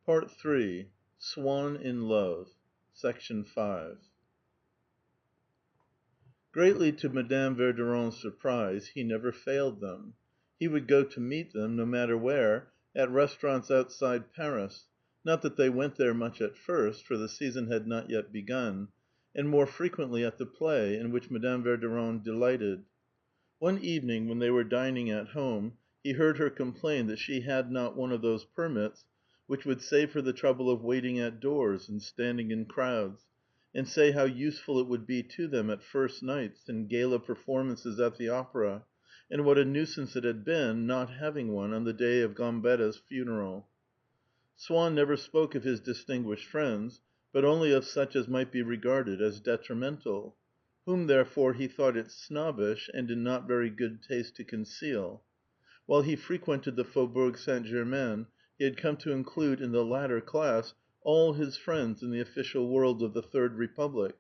PART III. SWANN IN LOVE. 5. Greatly to Madame Verdurin's surprise, he never failed them. He would go to meet them, no matter where, at restaurants outside Paris, not that they went there much at first, for the season had not yet begun, and more frequently at the play, in which Madame Verdurin delighted. One evening when they were dining at home, he heard her complain that she had not one of those permits which would save her the trouble of waiting at doors and standing in crowds, and say how useful it would be to them at first nights and gala performances at the opera, and what a nuisance it had been not having one on the day of Gambetta's funeral. Swann never spoke of his distinguished friends, but only of such as might be regarded as detrimental, whom therefore he thought it snobbish and in not very good taste to conceal. While he frequented the Faubourg Saint Germain, he had come to include in the latter class all his friends in the official world of the Third Republic,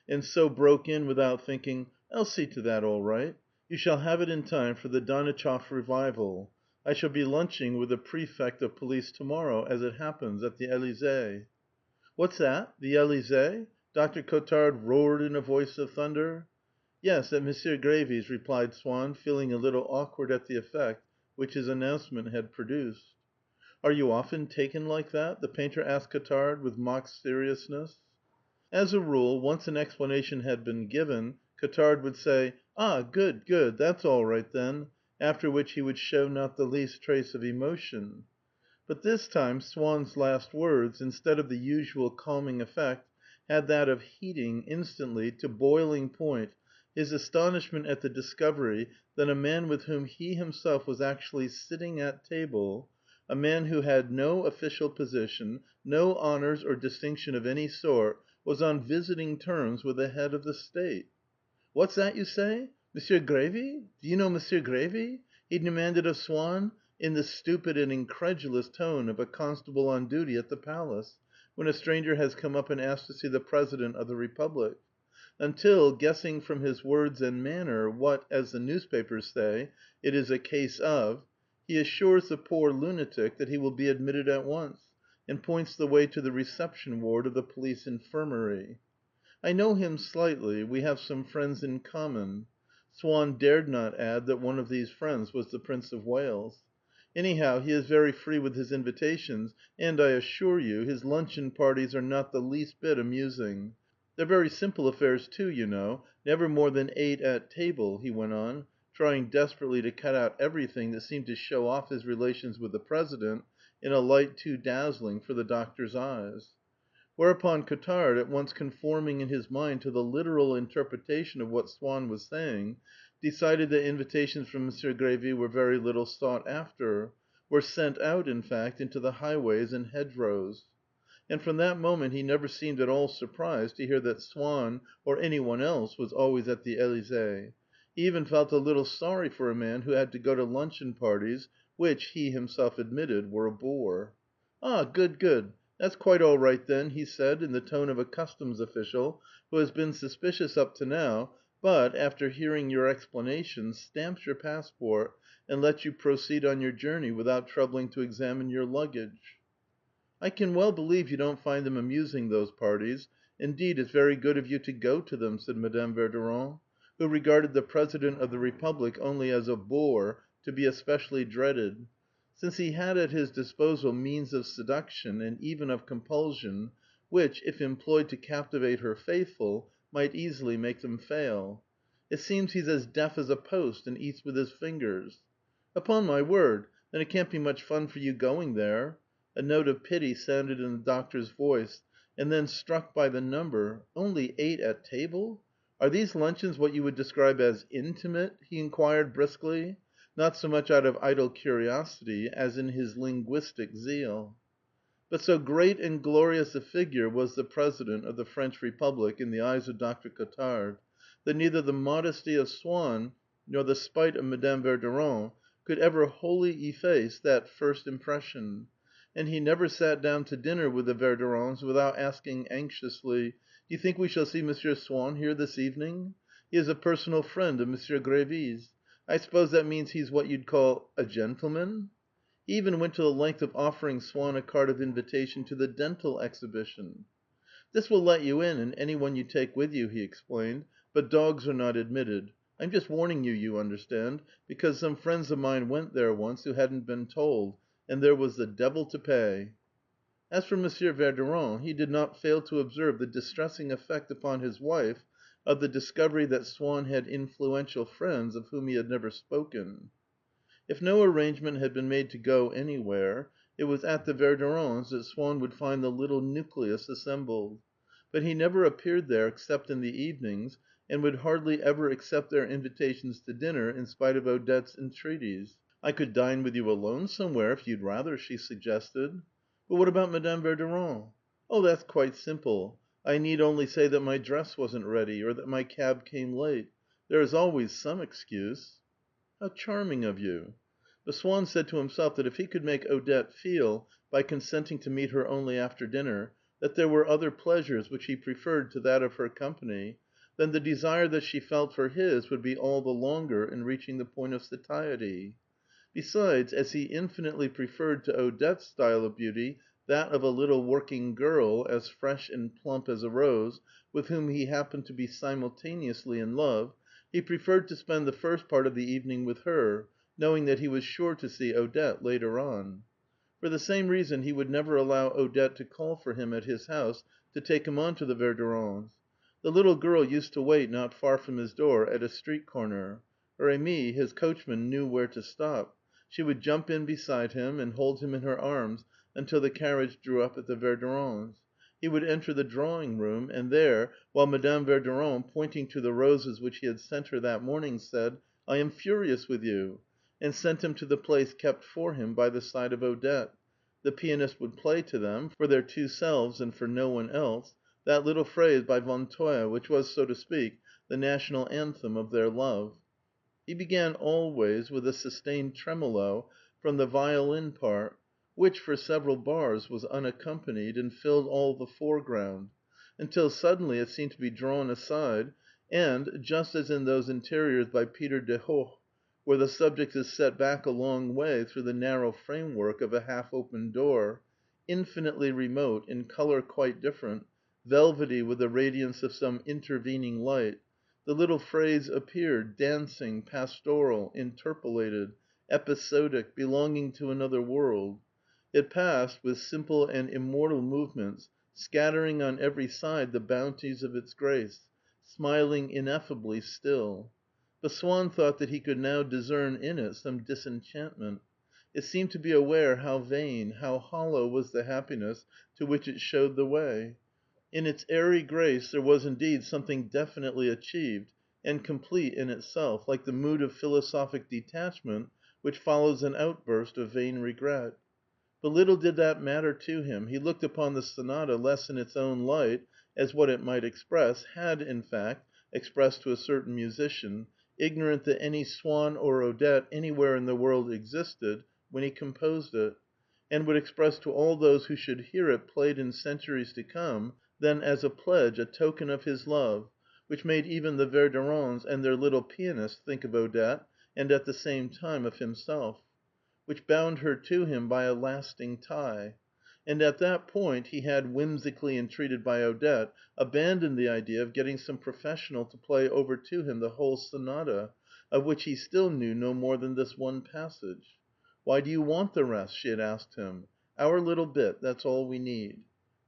and so broke in without thinking, "I'll see to that all right. You shall have it in time for the Danichoff revival. I shall be lunching with the Prefect of Police tomorrow, as it happens, at the Élysée." "What's that? The Élysée?" Dr. Cottard roared in a voice of thunder. "Yes, at Monsieur Grévy's," replied Swann, feeling a little awkward at the effect which his announcement had produced. "Are you often taken like that?" the painter asked Cottard with mock seriousness. As a rule, once an explanation had been given, Cottard would say, "Ah, good, good, that's all right then," after which he would show not the least trace of emotion. But this time Swann's last words, instead of the usual calming effect, had that of heating, instantly, to boiling point, his astonishment at the discovery that a man with whom he himself was actually sitting at table, a man who had no official position, no honours or distinction of any sort, was on visiting terms with the head of the state. "What's that you say? Monsieur Grévy? Do you know Monsieur Grévy?" he demanded of Swann, in the stupid and incredulous tone of a constable on duty at the palace, when a stranger has come up and asked to see the President of the Republic. Until, guessing from his words and manner what, as the newspapers say, it is a case of, he assures the poor lunatic that he will be admitted at once, and points the way to the reception ward of the police infirmary. "I know him slightly; we have some friends in common." Swann dared not add that one of these friends was the Prince of Wales. "Anyhow, he is very free with his invitations, and, I assure you, his luncheon parties are not the least bit amusing. They're very simple affairs too, you know, never more than 8 at table," he went on, trying desperately to cut out everything that seemed to show off his relations with the President in a light too dazzling for the doctor's eyes. Whereupon Cottard, at once conforming in his mind to the literal interpretation of what Swann was saying, decided that invitations from M. Grévy were very little sought after, were sent out, in fact, into the highways and hedgerows. And from that moment he never seemed at all surprised to hear that Swann or any one else was always at the Élysée. He even felt a little sorry for a man who had to go to luncheon parties, which, he himself admitted, were a bore. "Ah, good, good. That's quite all right then," he said in the tone of a customs official who has been suspicious up to now, but, after hearing your explanation, stamps your passport and lets you proceed on your journey without troubling to examine your luggage. "I can well believe you don't find them amusing, those parties. Indeed, it's very good of you to go to them," said Madame Verdurin, who regarded the President of the Republic only as a bore to be especially dreaded, since he had at his disposal means of seduction and even of compulsion which, if employed to captivate her faithful, might easily make them fail. "It seems he's as deaf as a post and eats with his fingers." "Upon my word! Then it can't be much fun for you going there." A note of pity sounded in the doctor's voice, and then struck by the number, "Only 8 at table? Are these luncheons what you would describe as intimate?" he inquired briskly, not so much out of idle curiosity as in his linguistic zeal. But so great and glorious a figure was the President of the French Republic in the eyes of Dr. Cottard, that neither the modesty of Swann nor the spite of Madame Verdurin could ever wholly efface that first impression, and he never sat down to dinner with the Verdurins without asking anxiously, "Do you think we shall see Monsieur Swann here this evening? He is a personal friend of Monsieur Grévy's. I suppose that means he's what you'd call a gentleman?" He even went to the length of offering Swann a card of invitation to the dental exhibition. "This will let you in and any one you take with you," he explained, "but dogs are not admitted. I'm just warning you, you understand, because some friends of mine went there once who hadn't been told, and there was the devil to pay." As for Monsieur Verdurin, he did not fail to observe the distressing effect upon his wife of the discovery that Swann had influential friends of whom he had never spoken. If no arrangement had been made to go anywhere, it was at the Verdurins' that Swann would find the little nucleus assembled. But he never appeared there except in the evenings, and would hardly ever accept their invitations to dinner in spite of Odette's entreaties. "I could dine with you alone somewhere, if you'd rather," she suggested. "But what about Madame Verdurin?" "Oh, that's quite simple. I need only say that my dress wasn't ready, or that my cab came late. There is always some excuse." "How charming of you!" But Swann said to himself that if he could make Odette feel, by consenting to meet her only after dinner, that there were other pleasures which he preferred to that of her company, then the desire that she felt for his would be all the longer in reaching the point of satiety. Besides, as he infinitely preferred to Odette's style of beauty that of a little working girl, as fresh and plump as a rose, with whom he happened to be simultaneously in love, he preferred to spend the first part of the evening with her, knowing that he was sure to see Odette later on. For the same reason he would never allow Odette to call for him at his house to take him on to the Verdurins'. The little girl used to wait not far from his door at a street corner. Rémie, his coachman, knew where to stop. She would jump in beside him and hold him in her arms until the carriage drew up at the Verdurins'. He would enter the drawing room, and there, while Madame Verdurin, pointing to the roses which he had sent her that morning, said, "I am furious with you," and sent him to the place kept for him by the side of Odette, the pianist would play to them, for their two selves and for no one else, that little phrase by Vinteuil, which was, so to speak, the national anthem of their love. He began always with a sustained tremolo from the violin part, which, for several bars, was unaccompanied and filled all the foreground, until suddenly it seemed to be drawn aside, and, just as in those interiors by Peter de Hoogh, where the subject is set back a long way through the narrow framework of a half-open door, infinitely remote, in colour quite different, velvety with the radiance of some intervening light, the little phrase appeared, dancing, pastoral, interpolated, episodic, belonging to another world. It passed with simple and immortal movements, scattering on every side the bounties of its grace, smiling ineffably still. But Swann thought that he could now discern in it some disenchantment. It seemed to be aware how vain, how hollow was the happiness to which it showed the way. In its airy grace there was indeed something definitely achieved and complete in itself, like the mood of philosophic detachment which follows an outburst of vain regret. But little did that matter to him. He looked upon the sonata less in its own light, as what it might express, had, in fact, expressed to a certain musician, ignorant that any Swann or Odette anywhere in the world existed, when he composed it, and would express to all those who should hear it played in centuries to come, than as a pledge, a token of his love, which made even the Verdurins and their little pianist think of Odette, and at the same time of himself, which bound her to him by a lasting tie. And at that point he had, whimsically entreated by Odette, abandoned the idea of getting some professional to play over to him the whole sonata, of which he still knew no more than this one passage. "Why do you want the rest?" she had asked him. "Our little bit, that's all we need."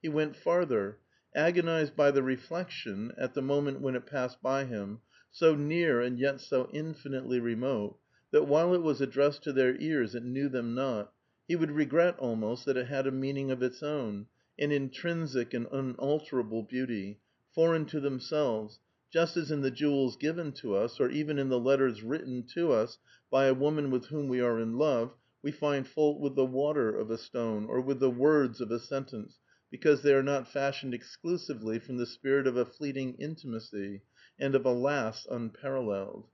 He went farther. Agonized by the reflection, at the moment when it passed by him, so near and yet so infinitely remote, that while it was addressed to their ears it knew them not, he would regret almost that it had a meaning of its own, an intrinsic and unalterable beauty, foreign to themselves, just as in the jewels given to us, or even in the letters written to us by a woman with whom we are in love, we find fault with the water of a stone, or with the words of a sentence, because they are not fashioned exclusively from the spirit of a fleeting intimacy, and of a lass unparalleled.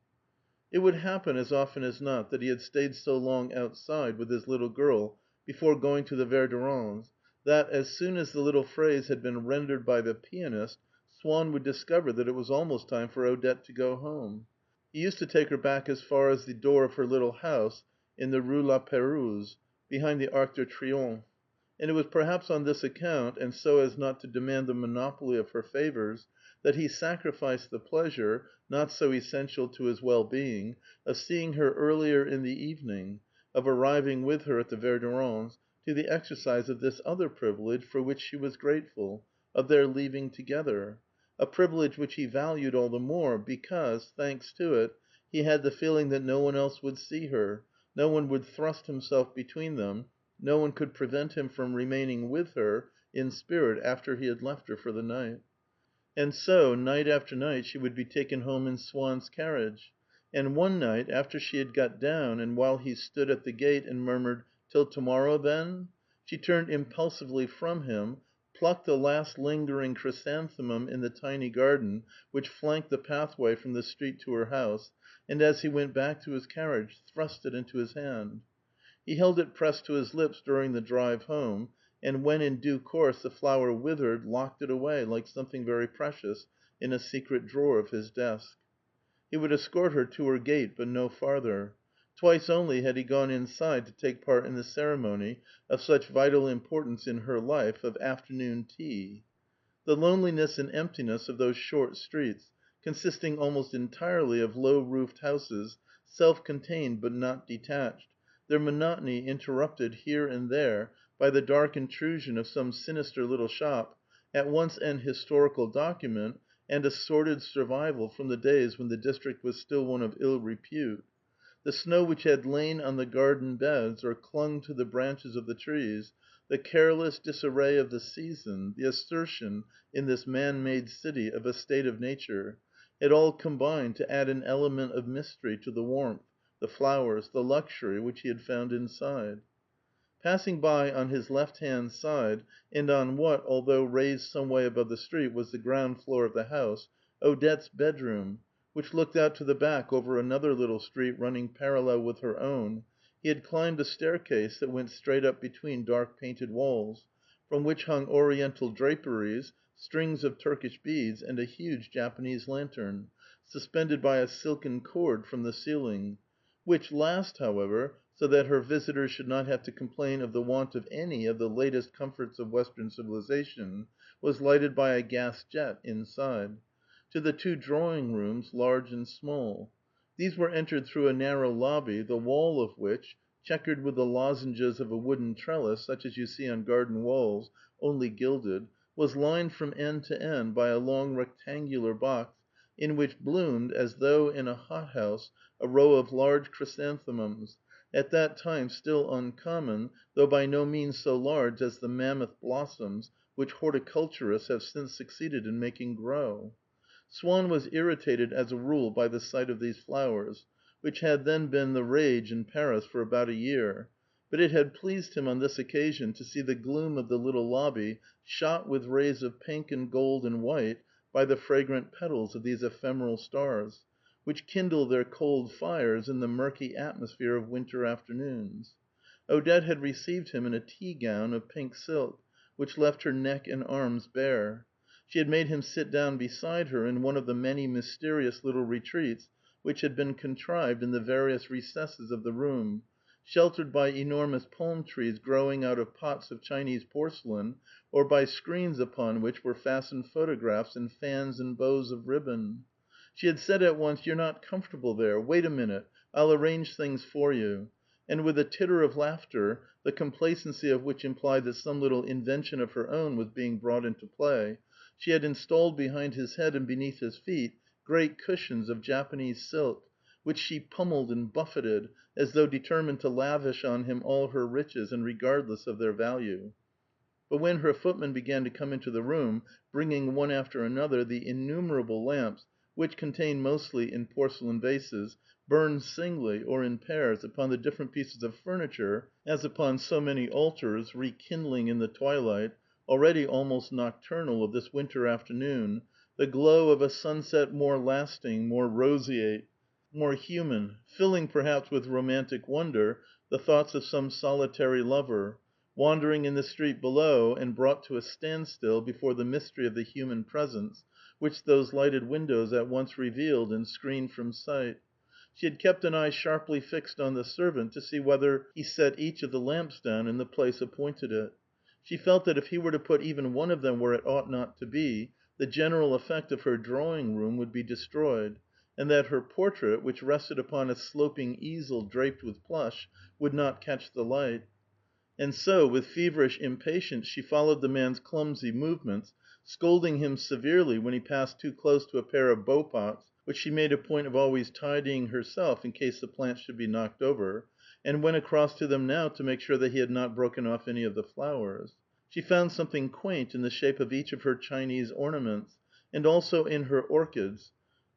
It would happen, as often as not, that he had stayed so long outside with his little girl before going to the Verdurins', that, as soon as the little phrase had been rendered by the pianist, Swann would discover that it was almost time for Odette to go home. He used to take her back as far as the door of her little house in the Rue La Pérouse, behind the Arc de Triomphe, and it was perhaps on this account, and so as not to demand the monopoly of her favors, that he sacrificed the pleasure, not so essential to his well being, of seeing her earlier in the evening, of arriving with her at the Verdurins', to the exercise of this other privilege for which she was grateful, of their leaving together, a privilege which he valued all the more because, thanks to it, he had the feeling that no one else would see her, no one would thrust himself between them, no one could prevent him from remaining with her in spirit after he had left her for the night. And so, night after night, she would be taken home in Swann's carriage. And one night, after she had got down, and while he stood at the gate and murmured, "Till to morrow, then?" she turned impulsively from him, plucked the last lingering chrysanthemum in the tiny garden which flanked the pathway from the street to her house, and as he went back to his carriage, thrust it into his hand. He held it pressed to his lips during the drive home, and when in due course the flower withered, locked it away, like something very precious, in a secret drawer of his desk. He would escort her to her gate, but no farther. Twice only had he gone inside to take part in the ceremony, of such vital importance in her life, of afternoon tea. The loneliness and emptiness of those short streets, consisting almost entirely of low-roofed houses, self-contained but not detached, their monotony interrupted here and there by the dark intrusion of some sinister little shop, at once an historical document and a sordid survival from the days when the district was still one of ill repute. The snow which had lain on the garden beds or clung to the branches of the trees, the careless disarray of the season, the assertion in this man-made city of a state of nature, had all combined to add an element of mystery to the warmth, the flowers, the luxury which he had found inside. Passing by on his left-hand side, and on what, although raised some way above the street, was the ground floor of the house, Odette's bedroom, which looked out to the back over another little street running parallel with her own, he had climbed a staircase that went straight up between dark painted walls, from which hung Oriental draperies, strings of Turkish beads, and a huge Japanese lantern, suspended by a silken cord from the ceiling, which last, however, so that her visitors should not have to complain of the want of any of the latest comforts of Western civilization, was lighted by a gas jet inside. To the two drawing rooms, large and small. These were entered through a narrow lobby, the wall of which, checkered with the lozenges of a wooden trellis, such as you see on garden walls, only gilded, was lined from end to end by a long rectangular box, in which bloomed, as though in a hothouse, a row of large chrysanthemums, at that time still uncommon, though by no means so large as the mammoth blossoms which horticulturists have since succeeded in making grow. Swann was irritated as a rule by the sight of these flowers, which had then been the rage in Paris for about a year, but it had pleased him on this occasion to see the gloom of the little lobby shot with rays of pink and gold and white by the fragrant petals of these ephemeral stars, which kindle their cold fires in the murky atmosphere of winter afternoons. Odette had received him in a tea gown of pink silk, which left her neck and arms bare. She had made him sit down beside her in one of the many mysterious little retreats which had been contrived in the various recesses of the room, sheltered by enormous palm trees growing out of pots of Chinese porcelain, or by screens upon which were fastened photographs and fans and bows of ribbon. She had said at once, "You're not comfortable there. Wait a minute. I'll arrange things for you." And with a titter of laughter, the complacency of which implied that some little invention of her own was being brought into play, she had installed behind his head and beneath his feet great cushions of Japanese silk, which she pummeled and buffeted, as though determined to lavish on him all her riches and regardless of their value. But when her footmen began to come into the room, bringing one after another the innumerable lamps, which, contained mostly in porcelain vases, burned singly or in pairs upon the different pieces of furniture, as upon so many altars, rekindling in the twilight, already almost nocturnal of this winter afternoon, the glow of a sunset more lasting, more roseate, more human, filling perhaps with romantic wonder the thoughts of some solitary lover, wandering in the street below and brought to a standstill before the mystery of the human presence, which those lighted windows at once revealed and screened from sight. She had kept an eye sharply fixed on the servant to see whether he set each of the lamps down in the place appointed it. She felt that if he were to put even one of them where it ought not to be, the general effect of her drawing room would be destroyed, and that her portrait, which rested upon a sloping easel draped with plush, would not catch the light. And so, with feverish impatience, she followed the man's clumsy movements, scolding him severely when he passed too close to a pair of beau pots, which she made a point of always tidying herself in case the plants should be knocked over, and went across to them now to make sure that he had not broken off any of the flowers. She found something quaint in the shape of each of her Chinese ornaments, and also in her orchids,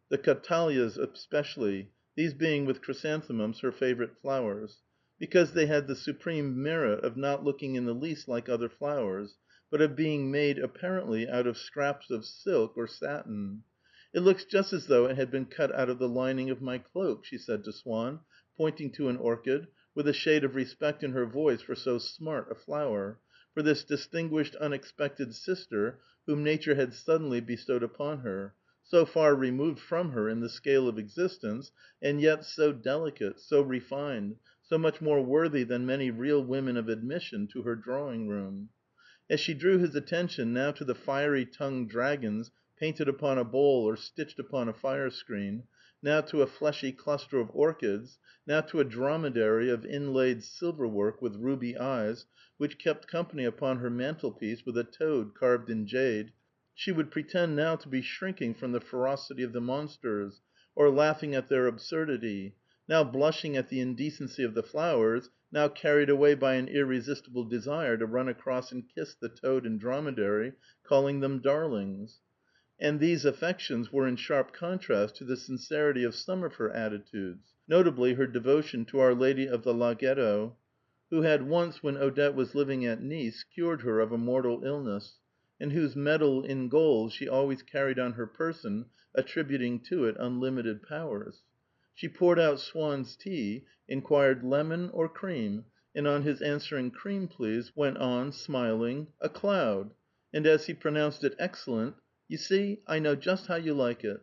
the catalias especially, these being with chrysanthemums her favorite flowers, because they had the supreme merit of not looking in the least like other flowers, but of being made, apparently, out of scraps of silk or satin. "It looks just as though it had been cut out of the lining of my cloak," she said to Swann, pointing to an orchid, with a shade of respect in her voice for so smart a flower, for this distinguished, unexpected sister whom nature had suddenly bestowed upon her, so far removed from her in the scale of existence, and yet so delicate, so refined, so much more worthy than many real women of admission to her drawing room. As she drew his attention now to the fiery tongued dragons painted upon a bowl or stitched upon a fire screen, now to a fleshy cluster of orchids, now to a dromedary of inlaid silverwork with ruby eyes, which kept company upon her mantelpiece with a toad carved in jade, she would pretend now to be shrinking from the ferocity of the monsters, or laughing at their absurdity, now blushing at the indecency of the flowers, now carried away by an irresistible desire to run across and kiss the toad and dromedary, calling them darlings. And these affections were in sharp contrast to the sincerity of some of her attitudes, notably her devotion to Our Lady of the Laghetto, who had once, when Odette was living at Nice, cured her of a mortal illness, and whose medal in gold she always carried on her person, attributing to it unlimited powers. She poured out Swann's tea, inquired lemon or cream, and on his answering "Cream, please," went on, smiling, "A cloud," and as he pronounced it excellent, "You see, I know just how you like it."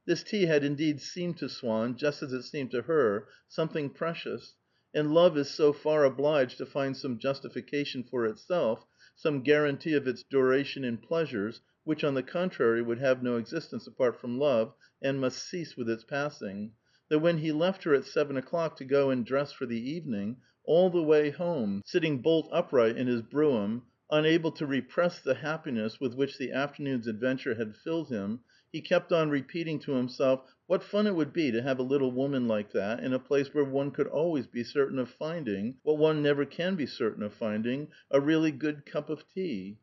This tea had indeed seemed to Swann, just as it seemed to her, something precious, and love is so far obliged to find some justification for itself, some guarantee of its duration in pleasures, which, on the contrary, would have no existence apart from love, and must cease with its passing, that when he left her at 7 o'clock to go and dress for the evening, all the way home, sitting bolt upright in his brougham, unable to repress the happiness with which the afternoon's adventure had filled him, he kept on repeating to himself, what fun it would be to have a little woman like that in a place where one could always be certain of finding, what one never can be certain of finding, a really good cup of tea.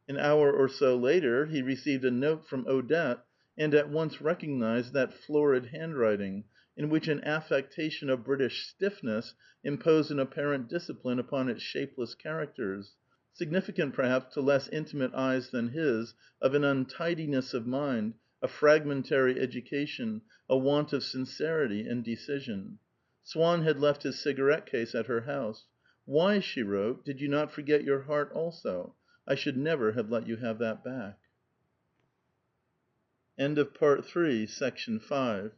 An hour or so later he received a note from Odette, and at once recognized that florid handwriting, in which an affectation of British stiffness imposed an apparent discipline upon its shapeless characters, significant perhaps to less intimate eyes than his, of an untidiness of mind, a fragmentary education, a want of sincerity and decision. Swann had left his cigarette case at her house. "Why," she wrote, "did you not forget your heart also? I should never have let you have that back." End of Part 3, Section 5.